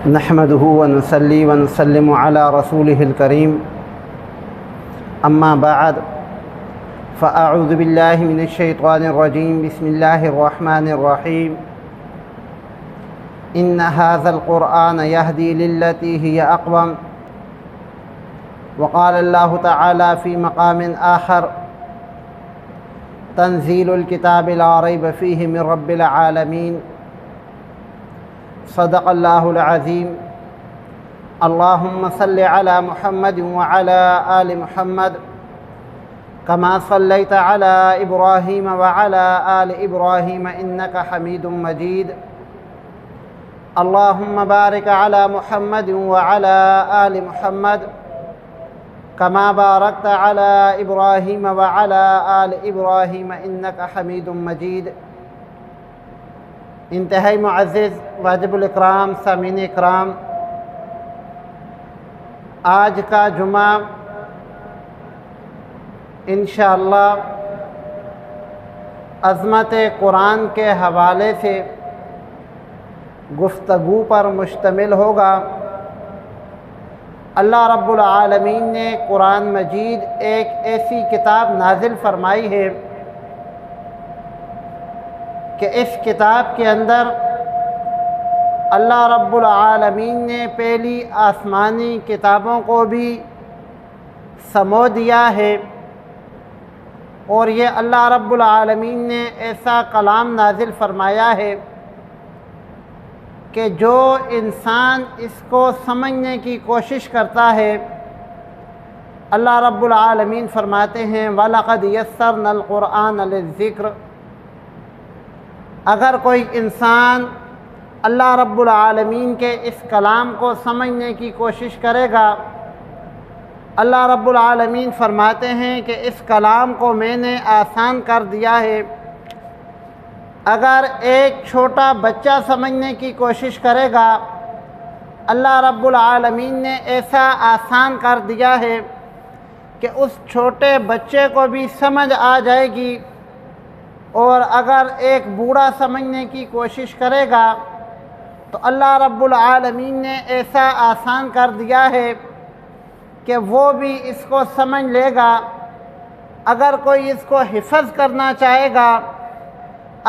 نحمده ونصلي ونسلم على رسوله الكريم أما بعد فأعوذ بالله من الشيطان الرجيم بسم الله الرحمن الرحيم إن هذا القرآن يهدي للتي هي أقوم وقال الله تعالى في مقام آخر تنزيل الكتاب لا ريب فيه من رب العالمين صدق الله العظيم اللهم صل على محمد وعلى آل محمد كما صليت على إبراهيم وعلى آل إبراهيم إنك حميد مجيد اللهم بارك على محمد وعلى آل محمد كما باركت على إبراهيم وعلى آل إبراهيم إنك حميد مجيد۔ انتہائی معزز واجب الاکرام سامعین اکرام، آج کا جمعہ انشاءاللہ عظمت قرآن کے حوالے سے گفتگو پر مشتمل ہوگا۔ اللہ رب العالمین نے قرآن مجید ایک ایسی کتاب نازل فرمائی ہے کہ اس کتاب کے اندر اللہ رب العالمین نے پہلی آسمانی کتابوں کو بھی سمو دیا ہے، اور یہ اللہ رب العالمین نے ایسا کلام نازل فرمایا ہے کہ جو انسان اس کو سمجھنے کی کوشش کرتا ہے، اللہ رب العالمین فرماتے ہیں وَلَقَدْ يَسَّرْنَا الْقُرْآنَ لِلذِّكْرِ۔ اگر کوئی انسان اللہ رب العالمین کے اس کلام کو سمجھنے کی کوشش کرے گا، اللہ رب العالمین فرماتے ہیں کہ اس کلام کو میں نے آسان کر دیا ہے۔ اگر ایک چھوٹا بچہ سمجھنے کی کوشش کرے گا، اللہ رب العالمین نے ایسا آسان کر دیا ہے کہ اس چھوٹے بچے کو بھی سمجھ آ جائے گی، اور اگر ایک بوڑھا سمجھنے کی کوشش کرے گا تو اللہ رب العالمین نے ایسا آسان کر دیا ہے کہ وہ بھی اس کو سمجھ لے گا۔ اگر کوئی اس کو حفظ کرنا چاہے گا،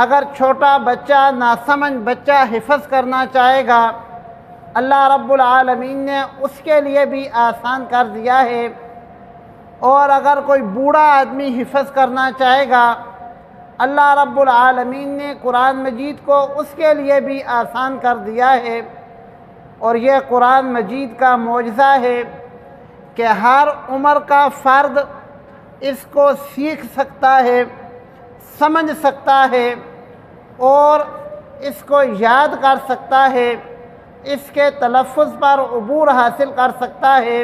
اگر چھوٹا بچہ ناسمجھ بچہ حفظ کرنا چاہے گا، اللہ رب العالمین نے اس کے لیے بھی آسان کر دیا ہے، اور اگر کوئی بوڑھا آدمی حفظ کرنا چاہے گا، اللہ رب العالمین نے قرآن مجید کو اس کے لیے بھی آسان کر دیا ہے۔ اور یہ قرآن مجید کا معجزہ ہے کہ ہر عمر کا فرد اس کو سیکھ سکتا ہے، سمجھ سکتا ہے، اور اس کو یاد کر سکتا ہے، اس کے تلفظ پر عبور حاصل کر سکتا ہے،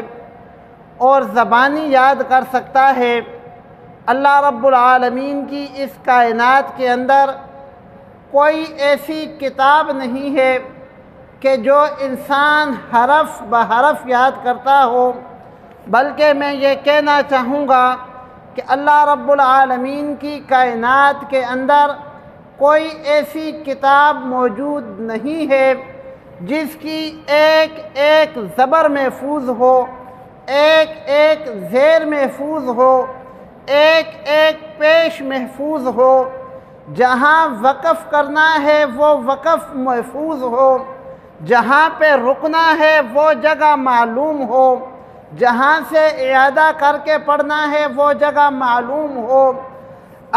اور زبانی یاد کر سکتا ہے۔ اللہ رب العالمین کی اس کائنات کے اندر کوئی ایسی کتاب نہیں ہے کہ جو انسان حرف بحرف یاد کرتا ہو، بلکہ میں یہ کہنا چاہوں گا کہ اللہ رب العالمین کی کائنات کے اندر کوئی ایسی کتاب موجود نہیں ہے جس کی ایک ایک زبر محفوظ ہو، ایک ایک زیر محفوظ ہو، ایک ایک پیش محفوظ ہو، جہاں وقف کرنا ہے وہ وقف محفوظ ہو، جہاں پہ رکنا ہے وہ جگہ معلوم ہو، جہاں سے اعادہ کر کے پڑھنا ہے وہ جگہ معلوم ہو۔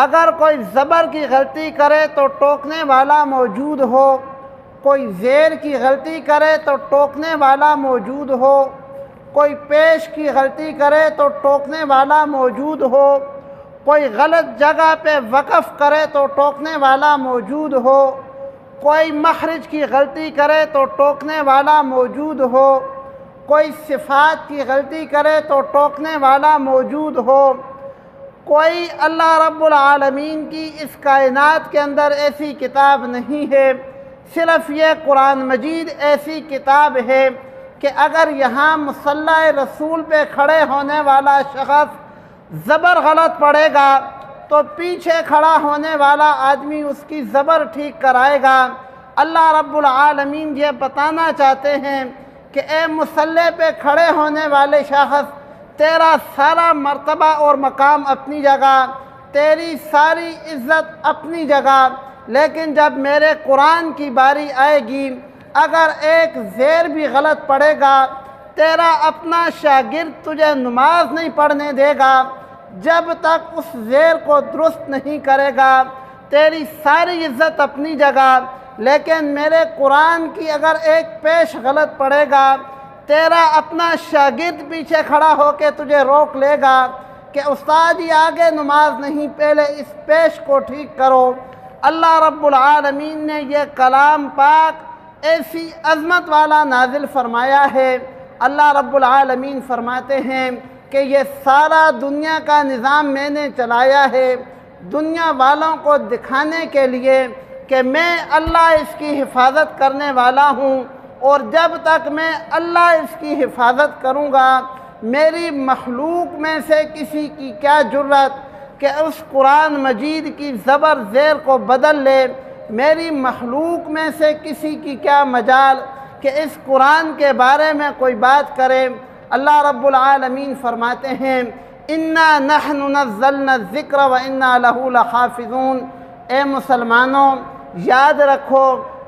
اگر کوئی زبر کی غلطی کرے تو ٹوکنے والا موجود ہو، کوئی زیر کی غلطی کرے تو ٹوکنے والا موجود ہو، کوئی پیش کی غلطی کرے تو ٹوکنے والا موجود ہو، کوئی غلط جگہ پہ وقف کرے تو ٹوکنے والا موجود ہو، کوئی مخرج کی غلطی کرے تو ٹوکنے والا موجود ہو، کوئی صفات کی غلطی کرے تو ٹوکنے والا موجود ہو۔ کوئی اللہ رب العالمین کی اس کائنات کے اندر ایسی کتاب نہیں ہے، صرف یہ قرآن مجید ایسی کتاب ہے کہ اگر یہاں مصلی رسول پہ کھڑے ہونے والا شخص زبر غلط پڑھے گا تو پیچھے کھڑا ہونے والا آدمی اس کی زبر ٹھیک کرائے گا، اللہ رب العالمین یہ بتانا چاہتے ہیں کہ اے مصلی پہ کھڑے ہونے والے شخص، تیرا سارا مرتبہ اور مقام اپنی جگہ، تیری ساری عزت اپنی جگہ، لیکن جب میرے قرآن کی باری آئے گی، اگر ایک زیر بھی غلط پڑے گا، تیرا اپنا شاگرد تجھے نماز نہیں پڑھنے دے گا جب تک اس زیر کو درست نہیں کرے گا۔ تیری ساری عزت اپنی جگہ، لیکن میرے قرآن کی اگر ایک پیش غلط پڑے گا، تیرا اپنا شاگرد پیچھے کھڑا ہو کے تجھے روک لے گا کہ استاد جی آگے نماز نہیں، پہلے اس پیش کو ٹھیک کرو۔ اللہ رب العالمین نے یہ کلام پاک ایسی عظمت والا نازل فرمایا ہے۔ اللہ رب العالمین فرماتے ہیں کہ یہ سارا دنیا کا نظام میں نے چلایا ہے دنیا والوں کو دکھانے کے لیے کہ میں اللہ اس کی حفاظت کرنے والا ہوں، اور جب تک میں اللہ اس کی حفاظت کروں گا، میری مخلوق میں سے کسی کی کیا جرت کہ اس قرآن مجید کی زبر زیر کو بدل لے، میری مخلوق میں سے کسی کی کیا مجال کہ اس قرآن کے بارے میں کوئی بات کرے۔ اللہ رب العالمین فرماتے ہیں اِنَّا نَحْنُ نَزَّلْنَا الذِّكْرَ وَإِنَّا لَهُ لَحَافِظُونَ۔ اے مسلمانوں، یاد رکھو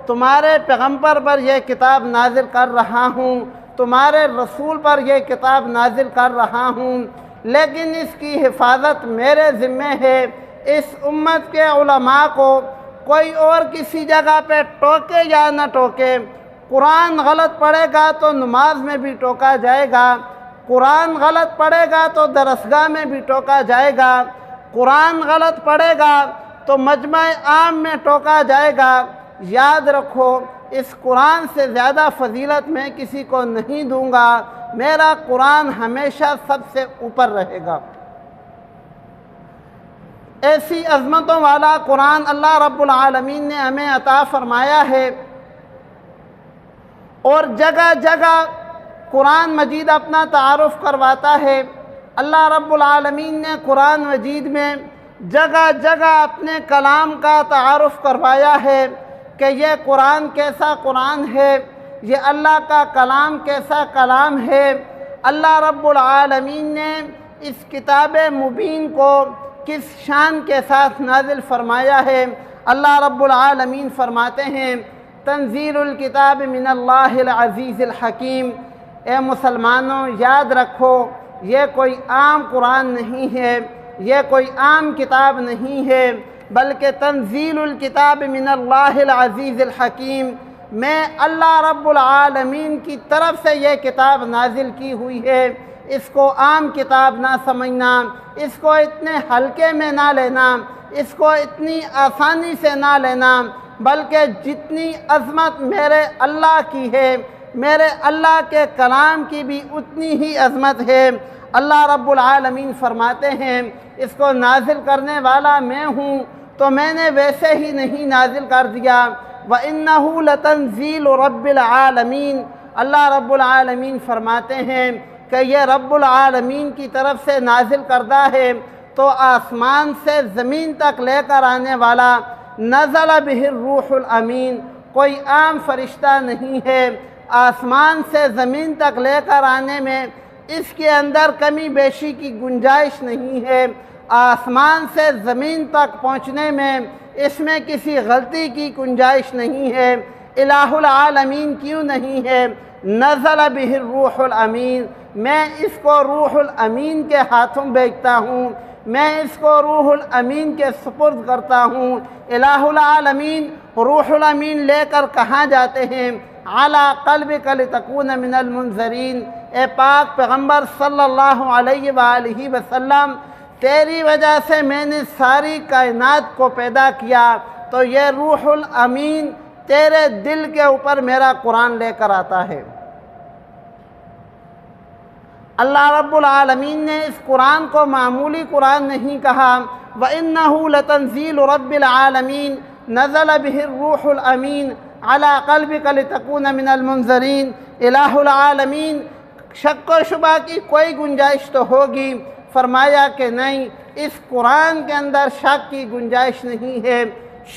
تمہارے پیغمبر پر یہ کتاب نازل کر رہا ہوں، تمہارے رسول پر یہ کتاب نازل کر رہا ہوں، لیکن اس کی حفاظت میرے ذمہ ہے۔ اس امت کے علماء کو کوئی اور کسی جگہ پہ ٹوکے یا نہ ٹوکے، قرآن غلط پڑھے گا تو نماز میں بھی ٹوکا جائے گا، قرآن غلط پڑھے گا تو درسگاہ میں بھی ٹوکا جائے گا، قرآن غلط پڑھے گا تو مجمع عام میں ٹوکا جائے گا۔ یاد رکھو اس قرآن سے زیادہ فضیلت میں کسی کو نہیں دوں گا، میرا قرآن ہمیشہ سب سے اوپر رہے گا۔ ایسی عظمتوں والا قرآن اللہ رب العالمین نے ہمیں عطا فرمایا ہے، اور جگہ جگہ قرآن مجید اپنا تعارف کرواتا ہے۔ اللہ رب العالمین نے قرآن مجید میں جگہ جگہ اپنے کلام کا تعارف کروایا ہے کہ یہ قرآن کیسا قرآن ہے، یہ اللہ کا کلام کیسا کلام ہے۔ اللہ رب العالمین نے اس کتاب مبین کو کس شان کے ساتھ نازل فرمایا ہے۔ اللہ رب العالمین فرماتے ہیں تنزیل الکتاب من اللہ العزیز الحکیم۔ اے مسلمانوں، یاد رکھو یہ کوئی عام قرآن نہیں ہے، یہ کوئی عام کتاب نہیں ہے، بلکہ تنزیل الکتاب من اللہ العزیز الحکیم، میں اللہ رب العالمین کی طرف سے یہ کتاب نازل کی ہوئی ہے۔ اس کو عام کتاب نہ سمجھنا، اس کو اتنے ہلکے میں نہ لینا، اس کو اتنی آسانی سے نہ لینا، بلکہ جتنی عظمت میرے اللہ کی ہے، میرے اللہ کے کلام کی بھی اتنی ہی عظمت ہے۔ اللہ رب العالمین فرماتے ہیں اس کو نازل کرنے والا میں ہوں، تو میں نے ویسے ہی نہیں نازل کر دیا۔ وَإِنَّهُ لَتَنزِيلُ رَبِّ الْعَالَمِينَ۔ اللہ رب العالمین فرماتے ہیں کہ یہ رب العالمین کی طرف سے نازل کردہ ہے، تو آسمان سے زمین تک لے کر آنے والا نزل بہ الروح الامین، کوئی عام فرشتہ نہیں ہے۔ آسمان سے زمین تک لے کر آنے میں اس کے اندر کمی بیشی کی گنجائش نہیں ہے۔ آسمان سے زمین تک پہنچنے میں اس میں کسی غلطی کی گنجائش نہیں ہے۔ الہ العالمین کیوں نہیں ہے؟ نزل بہ الروح الامین، میں اس کو روح الامین کے ہاتھوں بھیجتا ہوں، میں اس کو روح الامین کے سپرد کرتا ہوں۔ الہ العالمین روح الامین لے کر کہاں جاتے ہیں؟ علی قلبک لتکون من المنذرین۔ اے پاک پیغمبر صلی اللہ علیہ وآلہ وسلم، تیری وجہ سے میں نے ساری کائنات کو پیدا کیا، تو یہ روح الامین تیرے دل کے اوپر میرا قرآن لے کر آتا ہے۔ اللہ رب العالمین نے اس قرآن کو معمولی قرآن نہیں کہا۔ وَإِنَّهُ لَتَنزِيلُ رَبِّ الْعَالَمِينَ نَزَلَ بِهِ الرُّوحُ الْأَمِينُ عَلَى قَلْبِكَ لِتَكُونَ مِنَ الْمُنذَرِينَ۔ الہ العالمین، شک و شبہ کی کوئی گنجائش تو ہوگی؟ فرمایا کہ نہیں، اس قرآن کے اندر شک کی گنجائش نہیں ہے،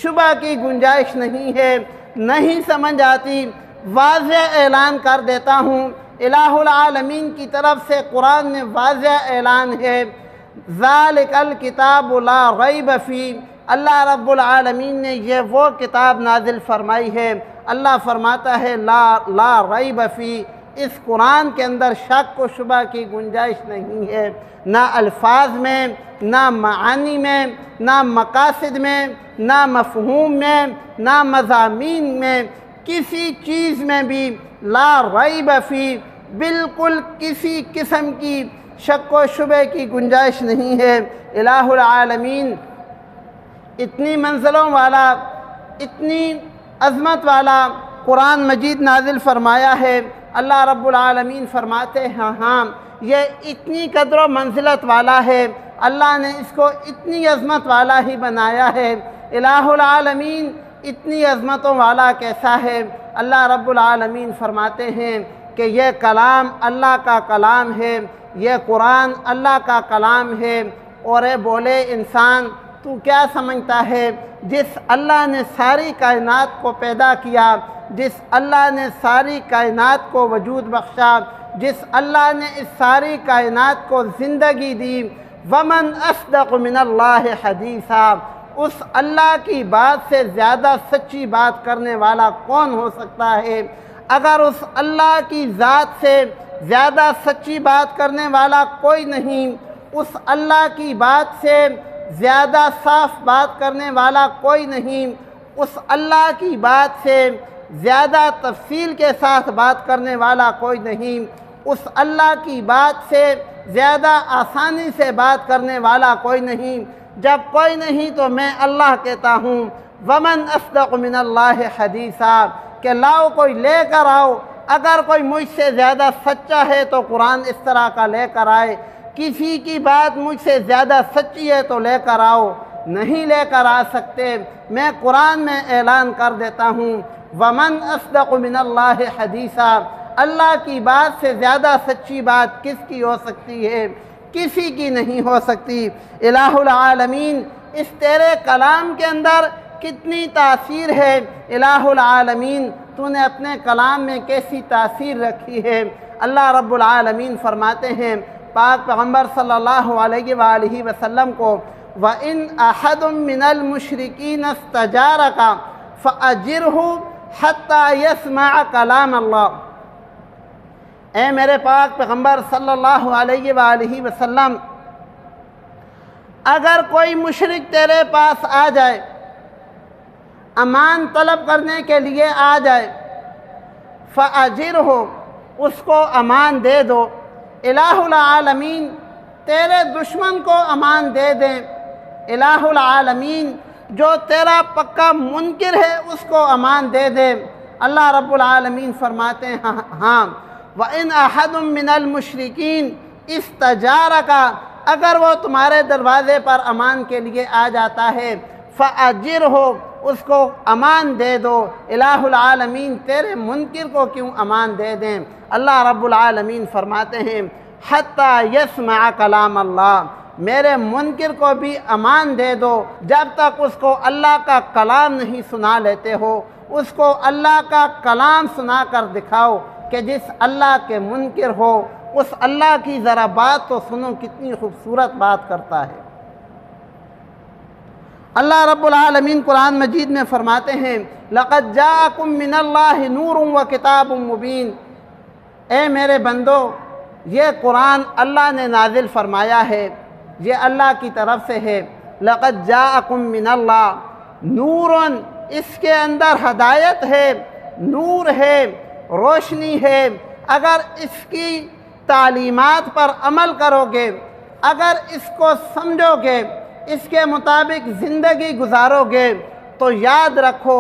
شبہ کی گنجائش نہیں ہے۔ نہیں سمجھ آتی، واضح اعلان کر دیتا ہوں۔ الہ العالمین کی طرف سے قرآن میں واضح اعلان ہے، ذالک الکتاب لا ریب فیہ، اللہ رب العالمین نے یہ وہ کتاب نازل فرمائی ہے، اللہ فرماتا ہے لا ریب فیہ، اس قرآن کے اندر شک و شبہ کی گنجائش نہیں ہے، نہ الفاظ میں، نہ معانی میں، نہ مقاصد میں، نہ مفہوم میں، نہ مضامین میں، کسی چیز میں بھی لا ریب فیہ، بالکل کسی قسم کی شک و شبہ کی گنجائش نہیں ہے۔ الہ العالمین اتنی منزلوں والا، اتنی عظمت والا قرآن مجید نازل فرمایا ہے، اللہ رب العالمین فرماتے ہیں ہاں یہ اتنی قدر و منزلت والا ہے، اللہ نے اس کو اتنی عظمت والا ہی بنایا ہے۔ الہ العالمین اتنی عظمتوں والا کیسا ہے؟ اللہ رب العالمین فرماتے ہیں کہ یہ کلام اللہ کا کلام ہے، یہ قرآن اللہ کا کلام ہے۔ اور اے بولے انسان، تو کیا سمجھتا ہے جس اللہ نے ساری کائنات کو پیدا کیا، جس اللہ نے ساری کائنات کو وجود بخشا، جس اللہ نے اس ساری کائنات کو زندگی دی، ومن اصدق من اللہ حدیثا، اس اللہ کی بات سے زیادہ سچی بات کرنے والا کون ہو سکتا ہے؟ اگر اس اللہ کی ذات سے زیادہ سچی بات کرنے والا کوئی نہیں، اس اللہ کی بات سے زیادہ صاف بات کرنے والا کوئی نہیں، اس اللہ کی بات سے زیادہ تفصیل کے ساتھ بات کرنے والا کوئی نہیں، اس اللہ کی بات سے زیادہ آسانی سے بات کرنے والا کوئی نہیں۔ جب کوئی نہیں تو میں اللہ کہتا ہوں ومن اصدق من اللہ حدیثا، کہ لاؤ کوئی لے کر آؤ، اگر کوئی مجھ سے زیادہ سچا ہے تو قرآن اس طرح کا لے کر آئے، کسی کی بات مجھ سے زیادہ سچی ہے تو لے کر آؤ، نہیں لے کر آ سکتے، میں قرآن میں اعلان کر دیتا ہوں ومن اصدق من اللہ حدیثا، اللہ کی بات سے زیادہ سچی بات کس کی ہو سکتی ہے؟ کسی کی نہیں ہو سکتی۔ الہ العالمین اس تیرے کلام کے اندر کتنی تاثیر ہے، الہ العالمین تو نے اپنے کلام میں کیسی تاثیر رکھی ہے۔ اللہ رب العالمین فرماتے ہیں پاک پیغمبر صلی اللہ علیہ وآلہ وسلم کو، وَإِنْ أَحَدٌ مِّنَ الْمُشْرِكِينَ اسْتَجَارَكَ فَأَجِرْهُ حَتَّى يَسْمَعَ كَلَامَ اللَّهِ، اے میرے پاک پیغمبر صلی اللہ علیہ وآلہ وسلم، اگر کوئی مشرک تیرے پاس آ جائے، امان طلب کرنے کے لیے آ جائے، فَأَجِرْهُ، اس کو امان دے دو۔ الہ العالمین تیرے دشمن کو امان دے دیں، الہ العالمین جو تیرا پکا منکر ہے اس کو امان دے دے۔ اللہ رب العالمین فرماتے ہیں ہاں وَإِنْ أَحَدٌ مِّنَ الْمُشْرِكِينَ اسْتَجَارَكَ، اگر وہ تمہارے دروازے پر امان کے لیے آ جاتا ہے، فَأَجِرْهُ، اس کو امان دے دو۔ الہ العالمین تیرے منکر کو کیوں امان دے دیں؟ اللہ رب العالمین فرماتے ہیں حَتَّى يَسْمَعَ كَلَامَ اللَّهِ، میرے منکر کو بھی امان دے دو جب تک اس کو اللہ کا کلام نہیں سنا لیتے ہو، اس کو اللہ کا کلام سنا کر دکھاؤ کہ جس اللہ کے منکر ہو اس اللہ کی ذرا بات تو سنو، کتنی خوبصورت بات کرتا ہے۔ اللہ رب العالمین قرآن مجید میں فرماتے ہیں لَقَدْ جَاءَكُم مِّنَ اللَّهِ نُورٌ وَكِتَابٌ مُّبِينٌ، اے میرے بندو یہ قرآن اللہ نے نازل فرمایا ہے، یہ اللہ کی طرف سے ہے۔ لَقَدْ جَاءَكُم مِّنَ اللَّهِ نُورٌ، اس کے اندر ہدایت ہے، نور ہے، روشنی ہے۔ اگر اس کی تعلیمات پر عمل کرو گے، اگر اس کو سمجھو گے، اس کے مطابق زندگی گزارو گے تو یاد رکھو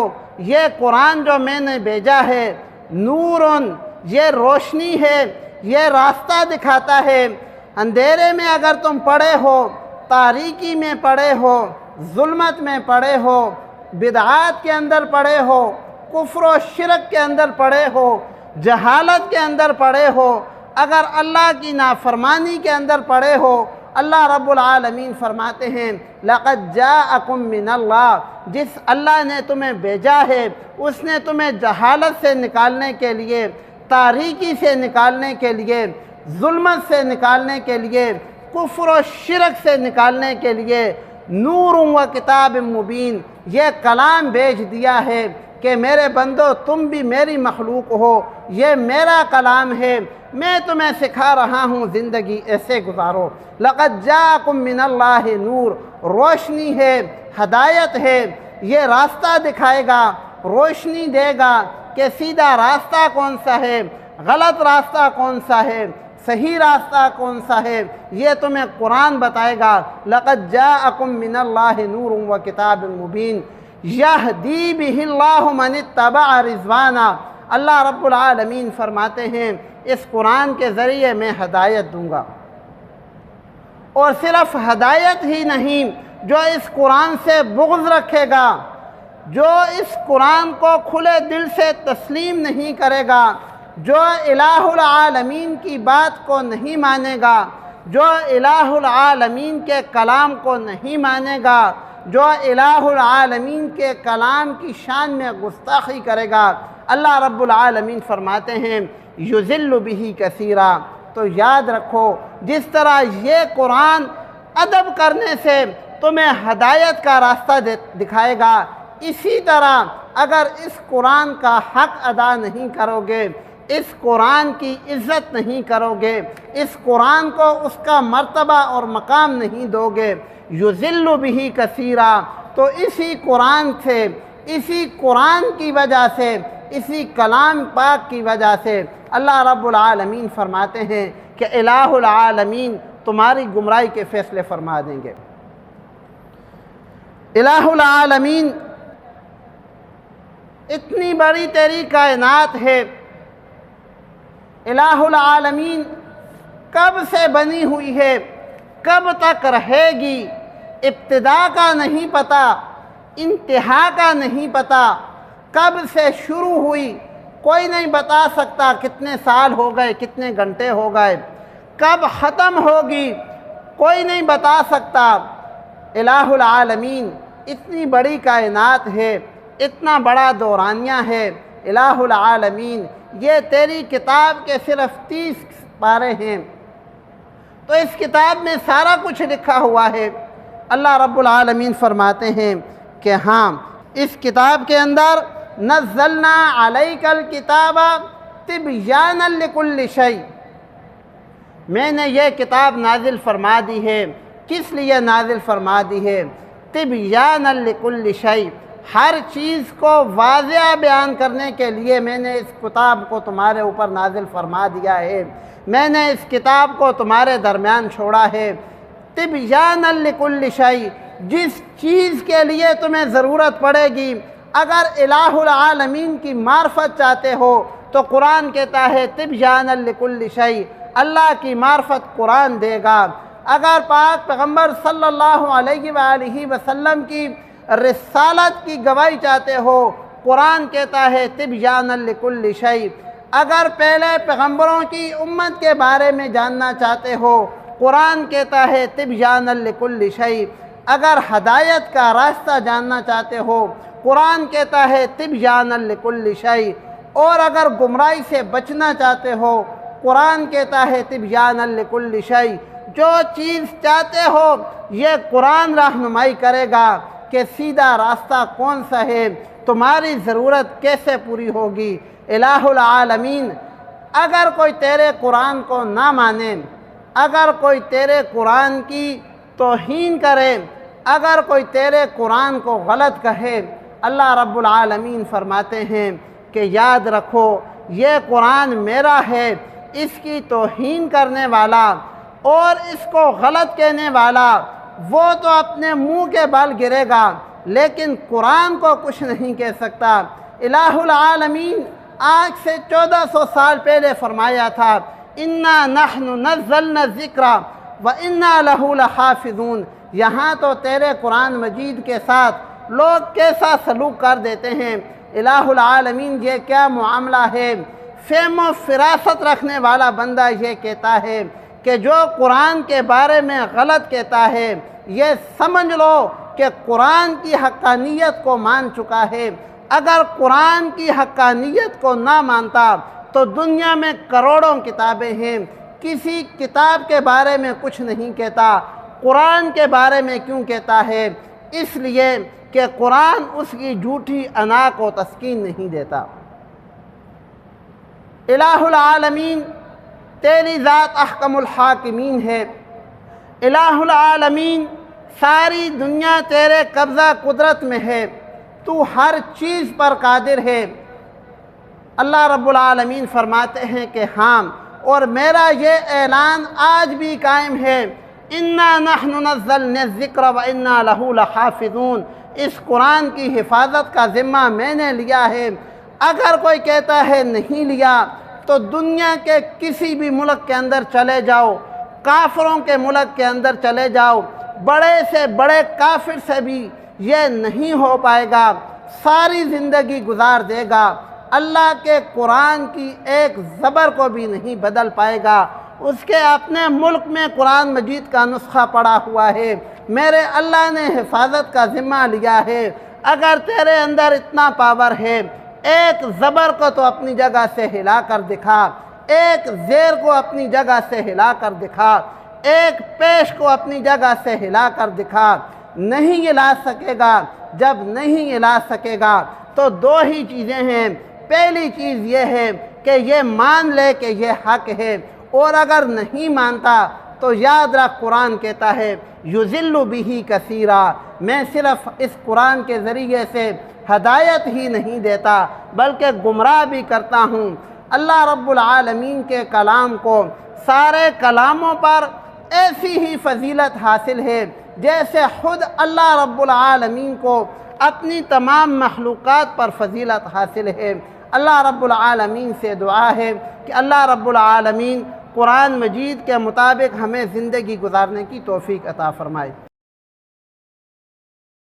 یہ قرآن جو میں نے بھیجا ہے نورٌ، یہ روشنی ہے، یہ راستہ دکھاتا ہے۔ اندھیرے میں اگر تم پڑے ہو، تاریکی میں پڑے ہو، ظلمت میں پڑے ہو، بدعات کے اندر پڑے ہو، کفر و شرک کے اندر پڑے ہو، جہالت کے اندر پڑے ہو، اگر اللہ کی نافرمانی کے اندر پڑے ہو، اللہ رب العالمین فرماتے ہیں لَقَدْ جَاءَكُم مِّنَ اللَّهِ، جس اللہ نے تمہیں بھیجا ہے اس نے تمہیں جہالت سے نکالنے کے لیے، تاریکی سے نکالنے کے لیے، ظلمت سے نکالنے کے لیے، کفر و شرک سے نکالنے کے لیے نور و کتاب مبین، یہ کلام بھیج دیا ہے کہ میرے بندو تم بھی میری مخلوق ہو، یہ میرا کلام ہے، میں تمہیں سکھا رہا ہوں زندگی ایسے گزارو۔ لَقَدْ جَاءَكُم مِّنَ اللَّهِ نور، روشنی ہے، ہدایت ہے، یہ راستہ دکھائے گا، روشنی دے گا کہ سیدھا راستہ کون سا ہے، غلط راستہ کون سا ہے، صحیح راستہ کون سا ہے، یہ تمہیں قرآن بتائے گا۔ لَقَدْ جَاءَكُم مِّنَ اللَّهِ نُورٌ وَكِتَابٌ مُّبِينٌ يَهْدِي بِهِ اللَّهُ مَنِ اتَّبَعَ رِضْوَانَهُ، اللہ رب العالمین فرماتے ہیں اس قرآن کے ذریعے میں ہدایت دوں گا، اور صرف ہدایت ہی نہیں، جو اس قرآن سے بغض رکھے گا، جو اس قرآن کو کھلے دل سے تسلیم نہیں کرے گا، جو الہ العالمین کی بات کو نہیں مانے گا، جو الہ العالمین کے کلام کو نہیں مانے گا، جو الہ العالمین کے کلام کی شان میں گستاخی کرے گا، اللہ رب العالمین فرماتے ہیں یُضِلُّ بِهِ کثیرا۔ تو یاد رکھو جس طرح یہ قرآن ادب کرنے سے تمہیں ہدایت کا راستہ دکھائے گا، اسی طرح اگر اس قرآن کا حق ادا نہیں کرو گے، اس قرآن کی عزت نہیں کرو گے، اس قرآن کو اس کا مرتبہ اور مقام نہیں دو گے، یُضِلُّ بِهِ کثیرا، تو اسی قرآن سے، اسی قرآن کی وجہ سے، اسی کلام پاک کی وجہ سے اللہ رب العالمین فرماتے ہیں کہ الہ العالمین تمہاری گمراہی کے فیصلے فرما دیں گے۔ الہ العالمین اتنی بڑی تیری کائنات ہے، الہ العالمین کب سے بنی ہوئی ہے، کب تک رہے گی، ابتدا کا نہیں پتہ، انتہا کا نہیں پتہ، کب سے شروع ہوئی کوئی نہیں بتا سکتا، کتنے سال ہو گئے، کتنے گھنٹے ہو گئے، کب ختم ہوگی کوئی نہیں بتا سکتا۔ الہ العالمین اتنی بڑی کائنات ہے، اتنا بڑا دورانیہ ہے، الہ العالمین یہ تیری کتاب کے صرف 30 پارے ہیں، تو اس کتاب میں سارا کچھ لکھا ہوا ہے۔ اللہ رب العالمین فرماتے ہیں کہ ہاں اس کتاب کے اندر نزلنا علیک الکتاب تبیانا لکل شیء، میں نے یہ کتاب نازل فرما دی ہے، کس لیے نازل فرما دی ہے؟ تبیانا لکل شیء، ہر چیز کو واضح بیان کرنے کے لیے میں نے اس کتاب کو تمہارے اوپر نازل فرما دیا ہے، میں نے اس کتاب کو تمہارے درمیان چھوڑا ہے۔ تبیانا لکل شیء، جس چیز کے لیے تمہیں ضرورت پڑے گی، اگر الہ العالمین کی معرفت چاہتے ہو تو قرآن کہتا ہے تبیانا لکل شیء، اللہ کی معرفت قرآن دے گا۔ اگر پاک پیغمبر صلی اللہ علیہ وآلہ وسلم کی رسالت کی گواہی چاہتے ہو، قرآن کہتا ہے تبیانا لکل شیء۔ اگر پہلے پیغمبروں کی امت کے بارے میں جاننا چاہتے ہو، قرآن کہتا ہے تبیانا لکل شیء۔ اگر ہدایت کا راستہ جاننا چاہتے ہو، قرآن کہتا ہے تبیانا لکل شیء۔ اور اگر گمراہی سے بچنا چاہتے ہو، قرآن کہتا ہے تبیانا لکل شیء۔ جو چیز چاہتے ہو یہ قرآن رہنمائی کرے گا کہ سیدھا راستہ کون سا ہے، تمہاری ضرورت کیسے پوری ہوگی۔ الہ العالمین اگر کوئی تیرے قرآن کو نہ مانے، اگر کوئی تیرے قرآن کی توہین کرے، اگر کوئی تیرے قرآن کو غلط کہے، اللہ رب العالمین فرماتے ہیں کہ یاد رکھو یہ قرآن میرا ہے، اس کی توہین کرنے والا اور اس کو غلط کہنے والا وہ تو اپنے منہ کے بل گرے گا، لیکن قرآن کو کچھ نہیں کہہ سکتا۔ الہ العالمین آج سے 1400 سال پہلے فرمایا تھا اِنَّا نَحْنُ نَزَّلْنَا الذِّكْرَ وَإِنَّا لَهُ لَحَافِظُونَ۔ یہاں تو تیرے قرآن مجید کے ساتھ لوگ کیسا سلوک کر دیتے ہیں۔ الہ العالمین یہ کیا معاملہ ہے؟ فہم و فراست رکھنے والا بندہ یہ کہتا ہے کہ جو قرآن کے بارے میں غلط کہتا ہے یہ سمجھ لو کہ قرآن کی حقانیت کو مان چکا ہے۔ اگر قرآن کی حقانیت کو نہ مانتا تو دنیا میں کروڑوں کتابیں ہیں، کسی کتاب کے بارے میں کچھ نہیں کہتا، قرآن کے بارے میں کیوں کہتا ہے؟ اس لیے کہ قرآن اس کی جھوٹی انا کو تسکین نہیں دیتا۔ الہ العالمین تیری ذات احکم الحاکمین ہے۔ الہ العالمین ساری دنیا تیرے قبضہ قدرت میں ہے، تو ہر چیز پر قادر ہے۔ اللہ رب العالمین فرماتے ہیں کہ ہاں، اور میرا یہ اعلان آج بھی قائم ہے، اِنَّا نَحْنُ نَزَّلْنَا الذِّكْرَ وَإِنَّا لَهُ لَحَافِظُونَ، اس قرآن کی حفاظت کا ذمہ میں نے لیا ہے۔ اگر کوئی کہتا ہے نہیں لیا تو دنیا کے کسی بھی ملک کے اندر چلے جاؤ، کافروں کے ملک کے اندر چلے جاؤ، بڑے سے بڑے کافر سے بھی یہ نہیں ہو پائے گا، ساری زندگی گزار دے گا، اللہ کے قرآن کی ایک زبر کو بھی نہیں بدل پائے گا۔ اس کے اپنے ملک میں قرآن مجید کا نسخہ پڑا ہوا ہے، میرے اللہ نے حفاظت کا ذمہ لیا ہے۔ اگر تیرے اندر اتنا پاور ہے، ایک زبر کو تو اپنی جگہ سے ہلا کر دکھا، ایک زیر کو اپنی جگہ سے ہلا کر دکھا، ایک پیش کو اپنی جگہ سے ہلا کر دکھا۔ نہیں ہلا سکے گا، جب نہیں ہلا سکے گا تو دو ہی چیزیں ہیں، پہلی چیز یہ ہے کہ یہ مان لے کہ یہ حق ہے، اور اگر نہیں مانتا تو یاد رکھ قرآن کہتا ہے یُذِلُّ بِهِ کثیرا، میں صرف اس قرآن کے ذریعے سے ہدایت ہی نہیں دیتا بلکہ گمراہ بھی کرتا ہوں۔ اللہ رب العالمین کے کلام کو سارے کلاموں پر ایسی ہی فضیلت حاصل ہے جیسے خود اللہ رب العالمین کو اپنی تمام مخلوقات پر فضیلت حاصل ہے۔ اللہ رب العالمین سے دعا ہے کہ اللہ رب العالمین قرآن مجید کے مطابق ہمیں زندگی گزارنے کی توفیق عطا فرمائے۔